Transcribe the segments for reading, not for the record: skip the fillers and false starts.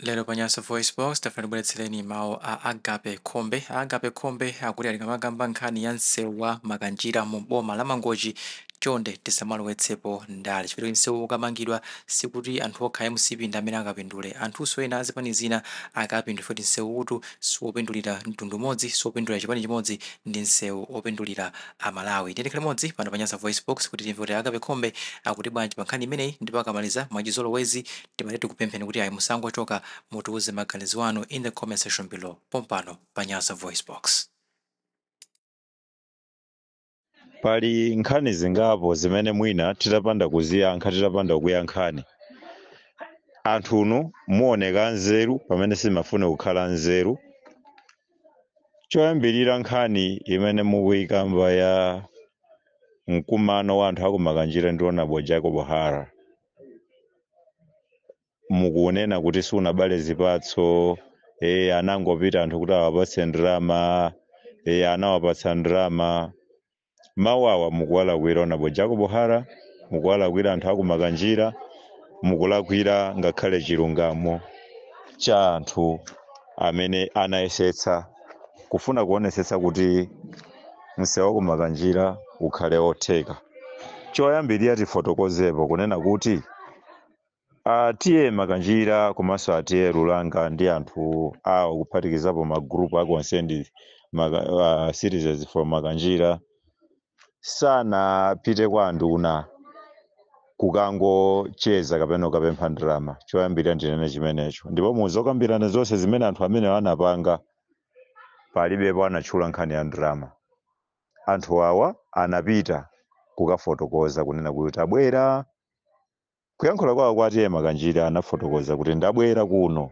Lero Panyaso Voice Box tafanibweretsereni mawu a Agape Khombe. Agape Khombe akuti ali kamakamba nkhani ya msewu wa Makanjira mu boma la Mangochi chonde tisamalowetsepo ndale chifukwa msewu ukamangidwa sikuti anthu okha msipinda amene akapindule anthunso ena azipani zina akapindule futi msewu utu siwopindulira mtundu umodzi siwopindulira chipani chimodzi ndi msewu opindulira Amalawi. Tiyendekhe limodzi pano Panyaso Voice Box kuti timve kuti Agape Khombe akuti bwanji pa nkhani imeneyi ndipo akamaliza mwachizolowezi timaleti kupempheni kuti ayi musangochoka mutiuze maganizo anu in the comment section below. Pompano Panyaso Voice Box. Pali nkhani zingapo zimene mwina titapanda kuziyankha titapanda kuyankhani. Anthu muoneka nzeru pamene simafuna kukhala nzeru. Choyambirira nkhani imene mukuyikamba ya mkumano wa anthu akumakanjira ndi Honorable Jacob Hara. Mukunena kuti sunabale zipatso, anangopita anthu kuti awapatse ndrama, anawapatsa ndrama. Mawawa mukuwalakwira Honorable Jacob Hara, mukuwalakwira anthu akumakanjira, mukulakwira ngakhale chilungamo cha anthu amene anayesetsa kufuna kuonesetsa kuti msewu wa kumakanjira ukhale otheka. Choyambirira tifotokozepo kunena kuti atiye Makanjira komanso atiye Lulanga ndi anthu awo kuphatikizapo magrupu a concerned citizens for Makanjira sanapite kwa anduna kukangocheza kapena kukapempha ndrama. Choyambirira ndinene chimenecho. Ndipo muzokambirana zonse zimene anthu amene anapanga palibepo anatchula nkhani ya ndrama. Anthu awa anapita kukafotokoza kunena kuti abwera kuyankhula kwawo kwa atiye Makanjira anafotokoza kuti ndabwera kuno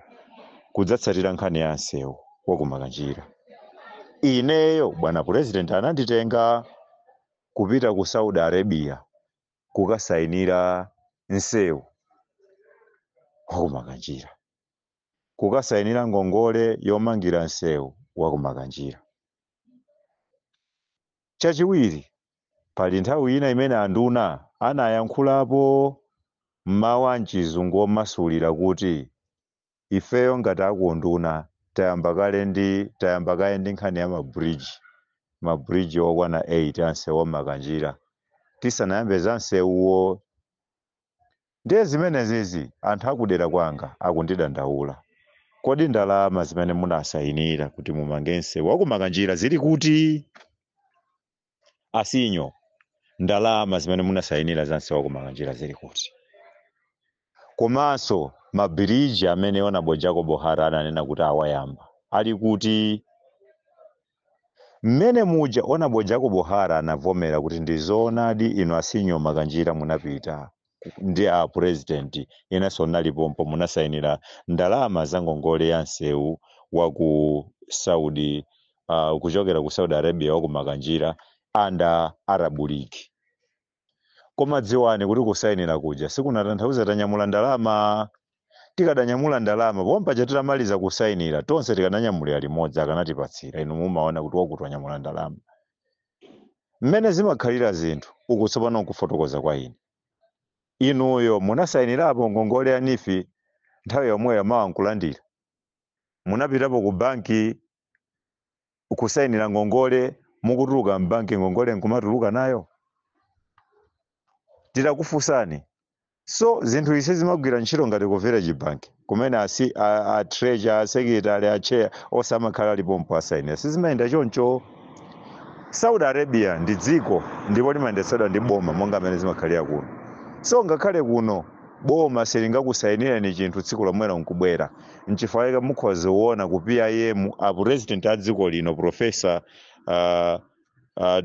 kudzatsatira nkhani ya msewu wa kumakanjira. Ineyo bwana president ananditenga kupita ku Saudi Arabia kukasayinira msewu wa kumakanjira, kukasayinira ngongole yomangira msewu wa kumakanjira. Chachiwiri pali nthawi ina imene anduna anayankhulapo mawu a mchizungu omasulira kuti ifeyo ngati akunduna tayamba kale ndi nkhani ya mabridge okwana 8 ansewu wa Makanjira tisanayambe za nsewuwo. Ndiye zimenezi anthu akudera kwanga akundidandaula. Kodi ndalama zimene munasayinira kuti mumange msewu wa kumakanjira zili kuti? Asinyo, ndalama zimene munasayinira za msewu wa kumakanjira zili kuti? Komanso mabridge amene Honorable Jacob Hara ananena kuti awayamba ali kuti? Mmene muja Honorable Jacob Hara anavomera kuti ndizoonadi inu asinyo Makanjira munapita ndi a president inenso nalipompo munasayinira ndalama za ngongole ya msewu wa ku Saudi kuchokera ku Saudi Arabia wa ku Makanjira under Arab League. Koma dziwani kuti kusayinira kuja sikunatanthauza tanyamula ndalama. Tikadanyamula ndalama pompa chatitamaliza kusayinira tonse tikananyamulira limodzi akanatipatsira. Inu mumaona kuti wakuti wanyamula ndalama. Mmene zimakhalira zinthu uku tsopano kufotokoza kwa ine. Inuyo munasayinirapo ngongole ya nifi nthawi yomweyo mawankulandira. Munapitapo ku banki kusayinira ngongole mukutuluka mbanki ngongole nkumatuluka nayo. Titakufunsani. So zinthu ise zimagwira ntchito ngati ku village bank kumene a treasurer, secretary, a chair osamakhala lipompo asayinira. Sizimayenda choncho. Saudi Arabia ndi dziko ndipo limayendetsedwa ndi boma monga amene zimakhalira kuno. So ngakhale kuno boma silingakusayinira ni chinthu tsiku lomwelo nkubwera. Nchifukwa mukhoza kuona ku PIM a president a dziko lino Professor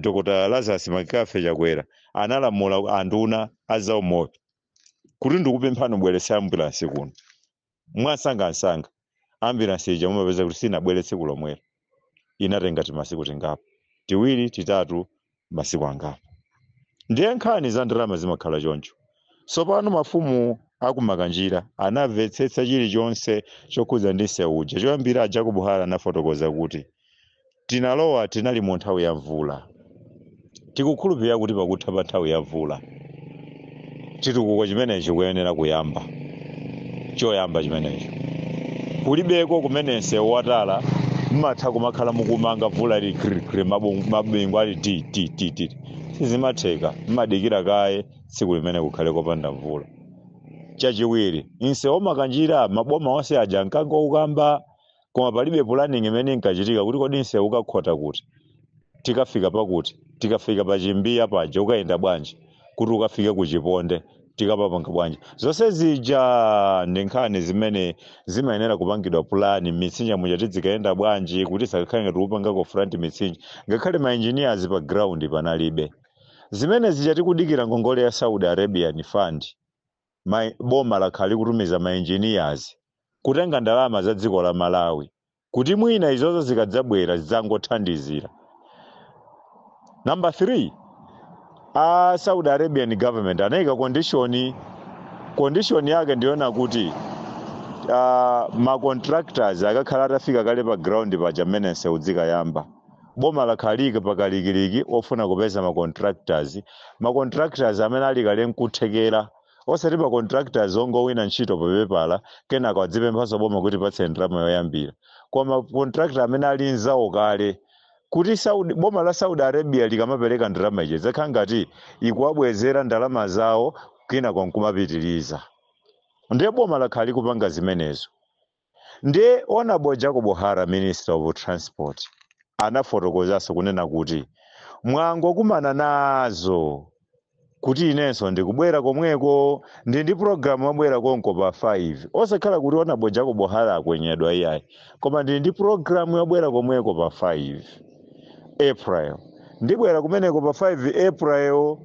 Dr. Lazarus Makafe Chakwera analamula anduna azaumoyo kuti ndikupemphani bweretse ambulance kuno. Mwasangasanga ambulance ija mumapeza kuti sinabwere tsiku lomwelo. Inatenga masiku tingapo. Tiwiri titatu masiku angapo. Ndiye nkhani za ndalama zimakhala choncho. Sopano mafumu akumakanjira anamvetsetsa chilichonse chokhudza ndi msewu uja. Choyambira Jacob Hara anafotokoza kuti tinalowa tinali mu nthawi ya mvula. Tikukhulupirira kuti pakutha pa nthawi ya mvula chitukuko chimenechi kuyenera kuyamba. Choyamba chimenecho. kulibeko kumene nsewu watala mmatha kumakhala mukumanga vula likrikri mabingu ali ti sizimatheka mmadikira kaye tsiku limene kukhale kopanda mvula. Chachiwiri insewu makanjira maboma onse aja nkangokamba koma palibe planning imene inkachitika kuti kodi insewu ukakhota kuti tikafika pakuti tikafika pachimbiya paja ukayenda bwanji kuti ukafike kuchiponde tikapapanga bwanji. Zonse zija ndi nkhani zimene zimayenera kupangidwa plani mitsinje muja tizikaenda bwanji kuti sakakhale ngati upangako front mitsinje ngakhale ma engineers pa ground panalibe. Zimene zija tikudikira ngongole ya Saudi Arabian Fund boma lakhali kutumiza ma engineers kutenga ndalama za dziko la Malawi kuti mwina izozo zikadzabwera zidzangothandizira. Number 3, Saudi Arabian government anayika condition yake ndiona kuti ma contractors akakhala atafika kale pa ground pa jamene nsewu zikayamba. Boma lakhalike pakalikiliki ofuna kupeza ma contractors amene ali kale nkuthekera osati pa contractors ongowina ntchito papepala kenaka wadzipemphaso boma kuti patse ndalama yoyambira koma contractor amene ali nzawo kale kuti boma la Saudi Arabia likamapereka ndalama ije zakhala ngati ikuwabwezera ndalama zawo kenaka nkumapitiriza. Ndiye boma lakhali kupanga zimenezo. Ndiye Honorable Jacob Ohara, Minister of Transport, anafotokozaso kunena kuti mwangokumana nazo kuti inenso ndikubwera komweko ndi program wabwera konko pa 5 osakhala kuti Honorable Jacob Ohara akwenyedwa iyayi koma ndi program yabwera komweko pa 5 April ndibwera kumeneko pa 5 April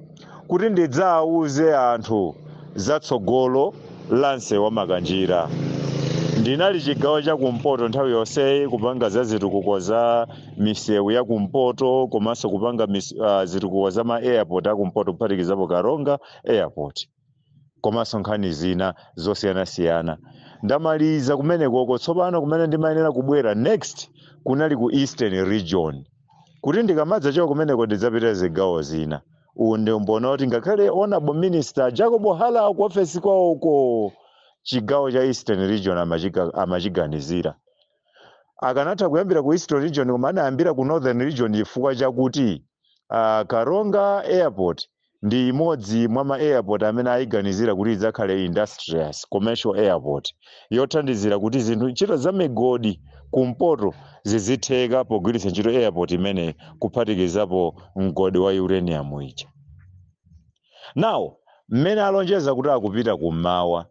kuti ndidzawuze anthu zatsogolo lanse wa makanjira. Ndinali chigawo cha kumpoto nthawi yonse kupanga za zitukuko za misewu ya kumpoto komanso kupanga zitukuko za ma airport akumpoto kuphatikizapo Karonga airport komanso nkhani zina zosiyanasiyana. Ndamaliza kumeneko tsopano kumene ndimayenera kubwera next kunali ku Eastern region kuti ndikamadza choko kumeneko ndidzapita zigawo zina. Unde mbona kuti ngakhale Honorable Minister Jacob Ohara ku office kwawo uko chigawo cha Eastern region amachiganizira akanatha kuyambira ku Eastern region koma anayambira ku Northern region chifukwa chakuti Karonga airport ndi imodzi mwa ma airport amene ayiganizira kuti idzakhale industrious commercial airport yothandizira kuti zinthu ntchito za migodi kumpoto zizitheka pogwiritsa ntchito airport imene kuphatikizapo mgodi wa uranium ija. Now mmene alonjeza kuti akupita kummawa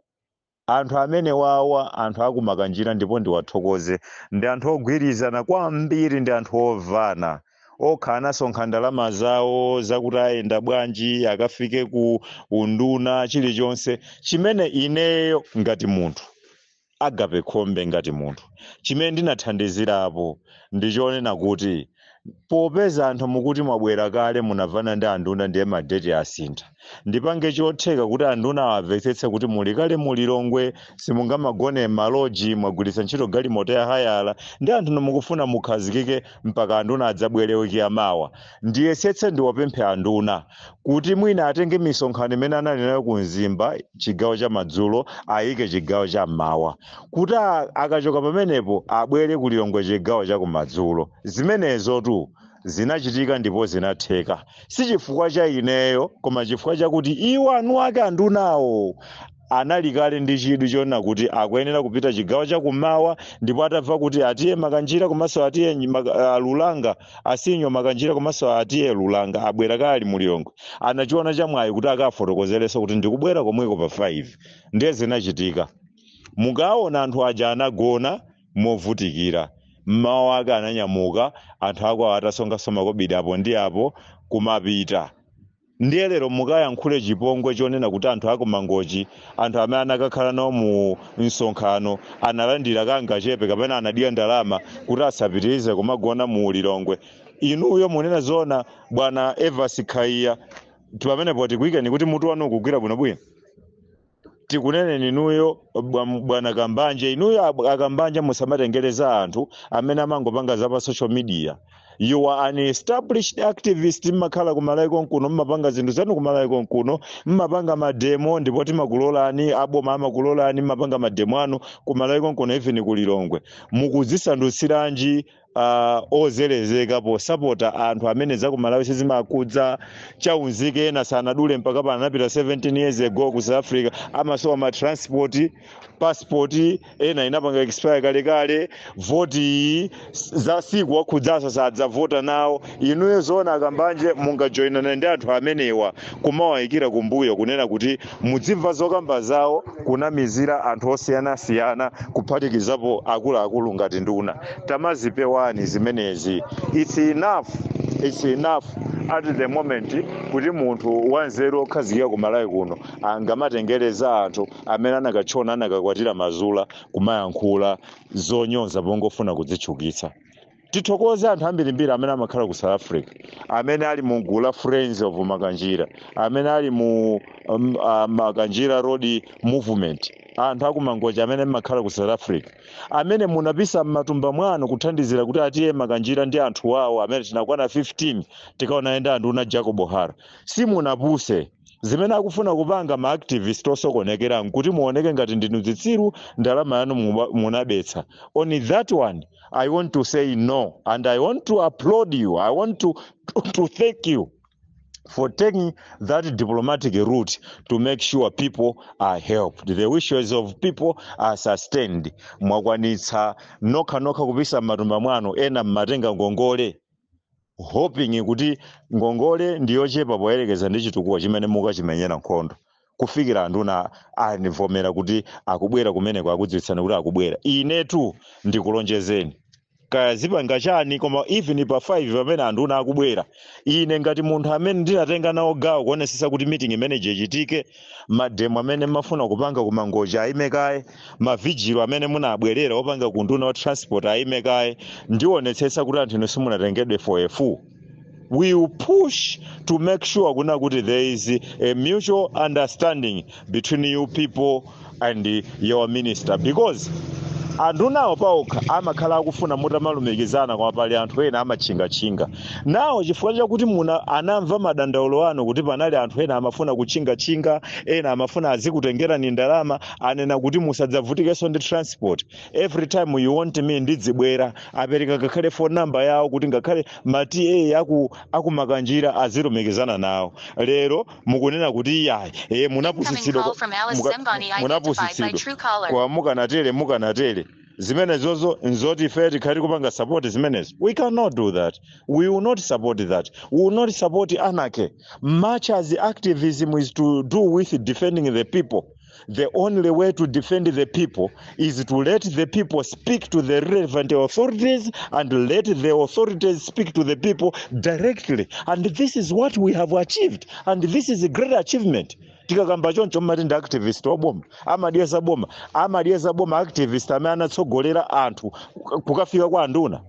anthu amene wawa anthu akumakanjira ndipo ndiwathokoze ndi anthu ogwirizana kwambiri ndi anthu ovana okhala sonkha ndalama zawo zakuti ayenda bwanji akafike ku unduna chilichonse chimene ineyo ngati munthu Agape Khombe ngati munthu chimene ndinathandizirapo ndichonena kuti popeza anthu mukuti mwabwera kale munavana ndi anduna ndiye madeti asintha ndipange chotheka kuti anduna awamvetsetse kuti muli kale muli Lilongwe simungamagone maloji mwagwiritsa ntchito galimoto ya hayala ndi anthu nomukufuna mukhazikike mpaka anduna adzabwere wiki amawa. Ndiyesetse ndiwapemphe anduna kuti mwina atenge misonkhano imene anali nayo ku Mzimba chigawo cha madzulo ayike chigawo cha mmawa kuti akachoka pamenepo abwere ku Lilongwe chigawo cha kumadzulo. Zimenezo tu zinachitika ndipo zinatheka si chifukwa cha ineyo koma chifukwa chakuti iwo anu ake andunawo anali kale ndi chidwi chona kuti akuyenera kupita chigawo cha kummawa ndipo atabva kuti atiye makanjira komanso atiye Lulanga asinyo makanjira komanso atiye Lulanga abwera kali mu Lilongwe anachiona chamwayi kuti akafotokozereso kuti ndikubwera komweko pa 5 ndiye zinachitika. Mukaona anthu aja anagona movutikira mmawa ake ananyamuka anthu ako atasonga makobidi apo ndi apo kumapita. Ndiye lero mukayankhule chipongwe chonena kuti anthu ako mangochi anthu amene anakakhala nawo mu msonkhano analandira kangachepe kapena anadiya ndalama kuti asapitirize kumagona mu Lilongwe. Inuyo munena zona bwana Evans Khaiya pamene poti kuikeni kuti mutu wanu kugwira bwinobwino tikunene ninuyo bwana Kambanje inuyo akambanja musamatengereza anthu amene amangopanga za pa social media you are an established activist mmakhala kumalawi konkuno mmapanga zinthu zanu kumalawi konkuno mmapanga mademo ndipo timakulolani aboma amakulolani mmapanga mademo anu kumalawi konkuno even kulilongwe mukudzisandutsiranji ozelezeka posapota anthu amene zakumalawi sizimakudza chaunzike ena sanadule mpaka pana anapita 17 years ago ku South Africa amasowa ma transport passport ena inapanga expire kale voti za siku wakhudzaso sadzavota nawo inuyo zona akambanje mungajoinana ndi anthu amenewa kumawayikira kumbuyo kunena kuti mudzimva zokamba zawo kunamizira anthu osiyanasiyana kuphatikizapo akuluakulu ngati nduna tamazipewani zimenezi. It's enough at the moment kuti munthu wanzeru okhazikika kumalawi kuno angamatengereza anthu amene anakachona anakakwatira mazula kumayankhula zonyoza pongofuna kudzichukitsa. Tithokoze anthu ambirimbiri amene amakhala ku South Africa amene ali mu gulu la Friends of Makanjira amene ali mu Makanjira Road Movement anthu akumangoja amene amakhala ku South Africa amene munapisa m'matumba mwanu kuthandizira kuti atiye Makanjira ndi anthu wawo amene tinakwana 15 tikaona enda anduna Jacob Hara simunapuse zimene akufuna kupanga ma activist osokonekera kuti muoneke ngati ndinu zitsiru ndalama yanu munabetsa. On that one I want to say no and I want to applaud you. I want to thank you for taking that diplomatic route to make sure people are helped, the wishes of people are sustained. Mwakwanitsa nokha kupisa matumba mwanu ena mmatenga ngongole hoping kuti ngongole ndiyochepa poyerekeza ndi chitukuko chimene mukachimenyera nkhondo kufikira anduna anivomera kuti akubwera kumene kwakudziwitsana kuti akubwera. Inetu ndikulonjezeni kaya zipanga chani koma even pa 5 amene anduna akubwera ine ngati munthu amene ndinatenga nawo gawo kuonesesa kuti meeting manager ichitike mademo amene mafuna kupanga kumangoja aimekaye mavigilo amene munabwerera opanga kunduna wa transport aimekaye ndionetsetsa kuti anthu inu simunatengedwe for a fool. We will push to make sure kuti there is a mutual understanding between you people and your minister, because andunawo paokha amakhala akufuna mutamalumikizana kwa pali anthu ena amachinga nawo chifukwa chakuti muna anamva madandaulo anu kuti panali anthu ena amafuna kuchinga ena amafuna azikutengera ni ndalama anena kuti musadzavutikenso ndi transport. Every time you want me ndidzibwera apereka ngakhale phone number yawo kuti ngakhale mati aku Makanjira azilumikizana nawo. Lero mukunena kuti yayi munapusitsidwa kwa mukanatele zimene zozo nzoti ife tikhali kupanga support zimenezo. We cannot do that. We will not support that. We will not support anarchy. Much as activism is to do with defending the people, the only way to defend the people is to let the people speak to the relevant authorities and let the authorities speak to the people directly. And this is what we have achieved. And this is a great achievement. Tikakamba choncho mmati ndi activist oboma amadiyesa boma activist amene anatsogolera anthu kukafika kwa anduna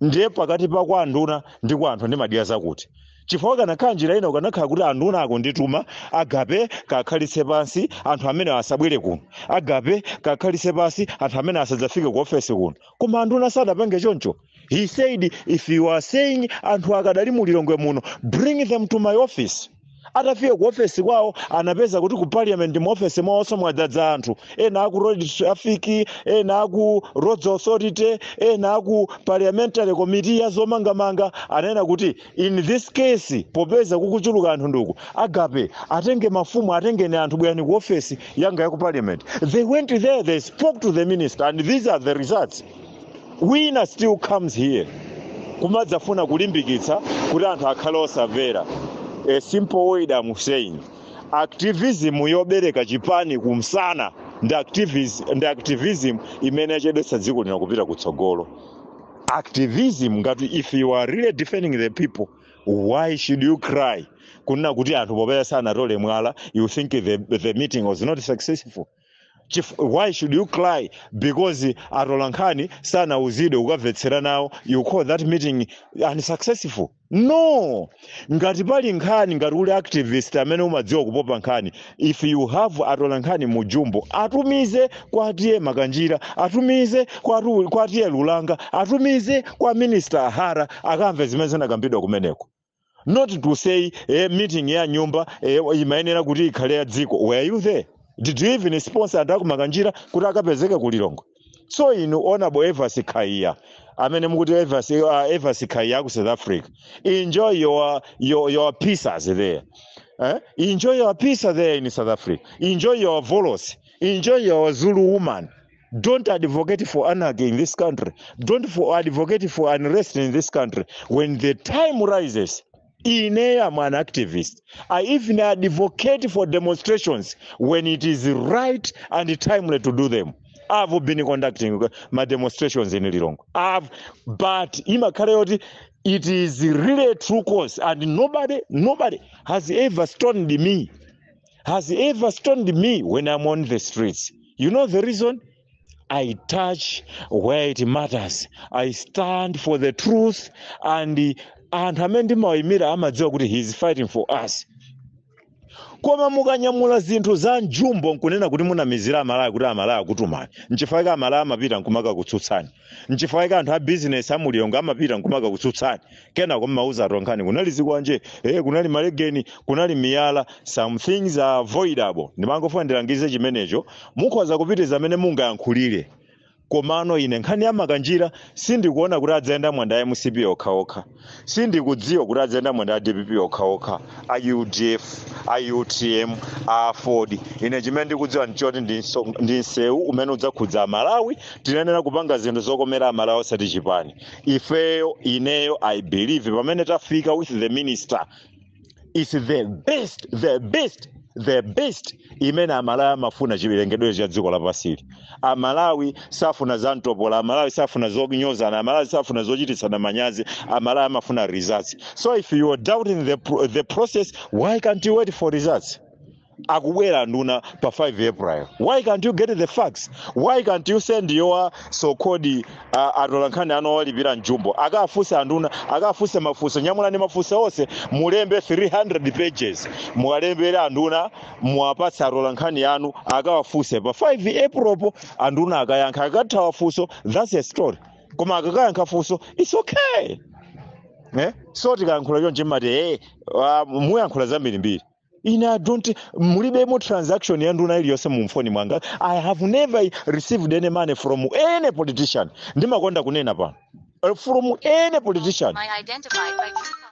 ndiye pakati pa kwa anduna ndi kwa anthu ndi madiyesa kuti chifukwa kanakhala njira ina ukanakhala kuti anduna akundituma agape kakhalitse pansi anthu amene asabwere kuno agape kakhalitse pansi anthu amene asadzafike ku ofesi kuno koma anduna sadapange choncho. He said if you are saying anthu akadali mu Lilongwe muno bring them to my office. Atafika ku office kwawo anapeza kuti ku parliament mu office mwawo mwadzaza anthu ena aku road traffic ena aku roads authority ena aku parliamentary committee ya zomangamanga anena kuti in this case popeza kukuchuluka anthu nduku agape atenge mafumu atenge ne anthu bwani ku office yanga ya ku parliament. They went there, they spoke to the minister and these are the results. Winner still comes here kumadzafuna kulimbikitsa kuti anthu akhale osavera. A simple word I'm saying, activism yobereka chipani kumsana ndi activism imenechedwe sadziko lina kupita kutsogolo. Activism ngati if you are really defending the people, why should you cry? Kunena kuti anthu popeza sana tole mwala, you think the meeting was not successful. Why should you cry because atolankhani sana uzide ukamvetsera nawo? You call that meeting unsuccessful? No. Ngati pali nkhani, ngati uli activist amene umadziwa kupopa nkhani, if you have atolankhani mujumbo, atumize kwa tiye Makanjira, atumize kwa tiye Lulanga, atumize kwa Minister Ahara, akamve zimene zinakambidwa kumeneko. Not to say meeting ya nyumba imayenera kuti ikhale ya dziko. Were you there? Did you even sponsor Adaku Makanjira kuti akapezeke kulilongo? So honorable Evans Khaya, amene mukuti Evans Khaya ku South Africa, enjoy your pieces there. Enjoy your pizza there in South Africa. Enjoy your volos. Enjoy your Zulu woman. Don't advocate for anarchy in this country. Don't advocate for unrest in this country. When the time rises, I am an activist. I even advocate for demonstrations when it is right and timely to do them. I've been conducting my demonstrations in Lilongwe. But it is really a true cause, and nobody has ever stoned me. When I'm on the streets. You know the reason? I touch where it matters. I stand for the truth, and Hamendi Maimira amadziwa kuti he is fighting for us. Koma mukanyamula zinthu za njumbo nkunena kuti munamizira amalaya kuti amalaya akutumani. Nchifukwa amalaya amapita nkumaka kutsutsani. Nchifukwa anthu a business amuliyonga amapita nkumaka kutsutsani. Kena kumauza atolankhani kunali zikwanje, kunali malegeni, kunali miyala. Some things are avoidable. Ndimangofuna ndilangize chimenecho, mukhoza kupitiza amene mungayankhulire. Komano ine nkhani ya Makanjira sindikuona kuti adzayenda mwanda ya MCP okhaokha. Sindikudziwa kuti adzayenda mwanda ya DPP okhaokha, a UDF, a UTM, a Ford. Ine chimene ndikudziwa nchoti ndi nsewu umene udzakhudza Malawi, tinenera kupanga zinthu zokomera Malawi osati chipani. Ifeyo, ineyo, I believe pamene tafika with the minister, it's the best imene Amalawi amafuna chiwerengedwe cha dziko lapasili. Amalawi safuna zantopola, Amalawi safuna zokunyozana, Amalawi safuna zochititsana manyazi, Amalawi amafuna results. So if you are doubting the process, why can't you wait for results? Akuwera nduna pa 5 April. Why can't you get the facts? Why can't you send your so-called atolankhani anowalipira njumbo? Akafuse anduna, akafuse mafuso, nyamulani mafuso ose, mulembe 300 pages. Mwalembere anduna, mwapatsa atolankhani anu, akawafuse pa 5 April anduna akayankha, akathawa fuso, that's a story. Koma akakayankha fuso, it's okay. So tikayankhula chonje mati, muyankhula zambiri mbiri. Mulibemo transaction yanduna iliyose mumfoni mwanga. I have never received any money from any politician. Ndimakonda kunena pano. From any politician.